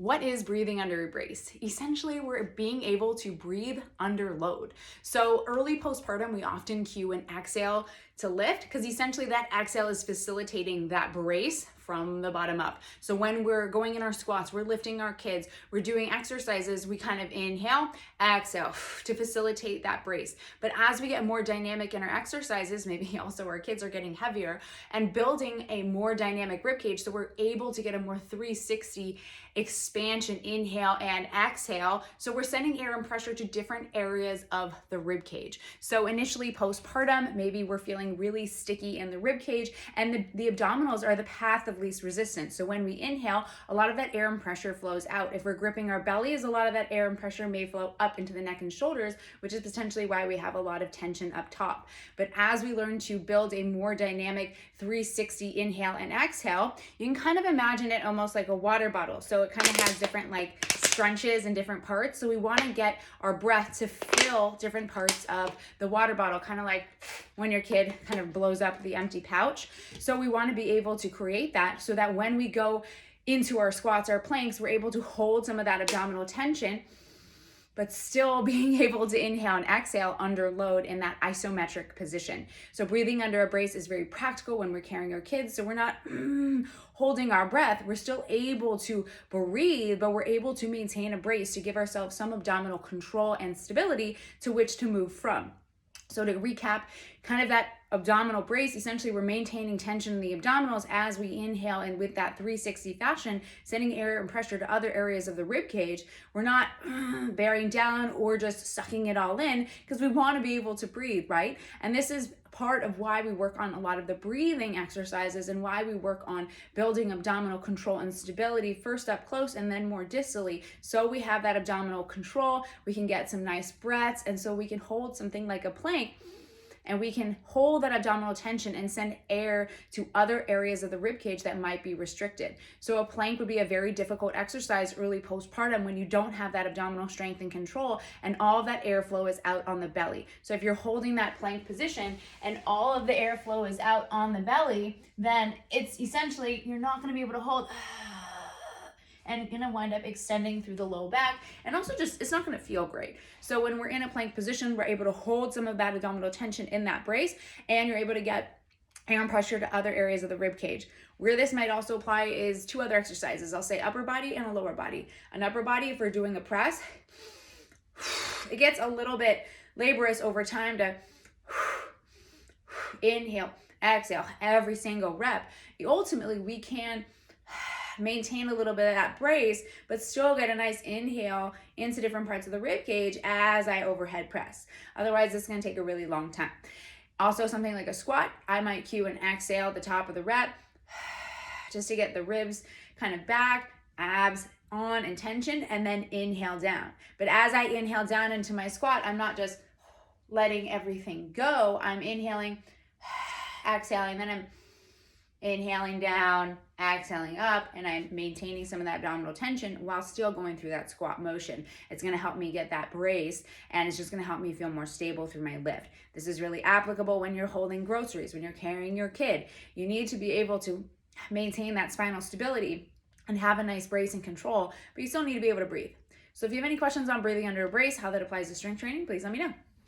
What is breathing under a brace? Essentially, we're being able to breathe under load. So early postpartum, we often cue an exhale to lift because essentially that exhale is facilitating that brace from the bottom up. So when we're going in our squats, we're lifting our kids, we're doing exercises, we kind of inhale, exhale to facilitate that brace. But as we get more dynamic in our exercises, maybe also our kids are getting heavier and building a more dynamic ribcage, so we're able to get a more 360 expansion, inhale and exhale. So we're sending air and pressure to different areas of the ribcage. So initially postpartum, maybe we're feeling really sticky in the ribcage, and the abdominals are the path of least resistance. So when we inhale, a lot of that air and pressure flows out. If we're gripping our bellies, a lot of that air and pressure may flow up into the neck and shoulders, which is potentially why we have a lot of tension up top. But as we learn to build a more dynamic 360 inhale and exhale, you can kind of imagine it almost like a water bottle. So it kind of has different like scrunches and different parts. So we want to get our breath to fill different parts of the water bottle, kind of like when your kid kind of blows up the empty pouch. So we want to be able to create that so that when we go into our squats, our planks, we're able to hold some of that abdominal tension, but still being able to inhale and exhale under load in that isometric position. So breathing under a brace is very practical when we're carrying our kids. So we're not holding our breath. We're still able to breathe, but we're able to maintain a brace to give ourselves some abdominal control and stability to which to move from. So to recap, kind of that abdominal brace, essentially we're maintaining tension in the abdominals as we inhale, and with that 360 fashion, sending air and pressure to other areas of the rib cage. We're not bearing down or just sucking it all in because we want to be able to breathe, right? And this is part of why we work on a lot of the breathing exercises and why we work on building abdominal control and stability first up close and then more distally. So we have that abdominal control, we can get some nice breaths, and so we can hold something like a plank and we can hold that abdominal tension and send air to other areas of the rib cage that might be restricted. So a plank would be a very difficult exercise early postpartum when you don't have that abdominal strength and control and all of that airflow is out on the belly. So if you're holding that plank position and all of the airflow is out on the belly, then it's essentially, you're not gonna be able to hold and gonna wind up extending through the low back, and also just, it's not gonna feel great. So when we're in a plank position, we're able to hold some of that abdominal tension in that brace, and you're able to get air and pressure to other areas of the rib cage. Where this might also apply is two other exercises. I'll say upper body and a lower body. An upper body, if we're doing a press, it gets a little bit laborious over time to inhale, exhale, every single rep. Ultimately, we can maintain a little bit of that brace, but still get a nice inhale into different parts of the rib cage as I overhead press. Otherwise, it's gonna take a really long time. Also, something like a squat, I might cue an exhale at the top of the rep, just to get the ribs kind of back, abs on and tension, and then inhale down. But as I inhale down into my squat, I'm not just letting everything go. I'm inhaling, exhaling, then I'm inhaling down, exhaling up, and I'm maintaining some of that abdominal tension while still going through that squat motion. It's gonna help me get that brace, and it's just gonna help me feel more stable through my lift. This is really applicable when you're holding groceries, when you're carrying your kid. You need to be able to maintain that spinal stability and have a nice brace and control, but you still need to be able to breathe. So if you have any questions on breathing under a brace, how that applies to strength training, please let me know.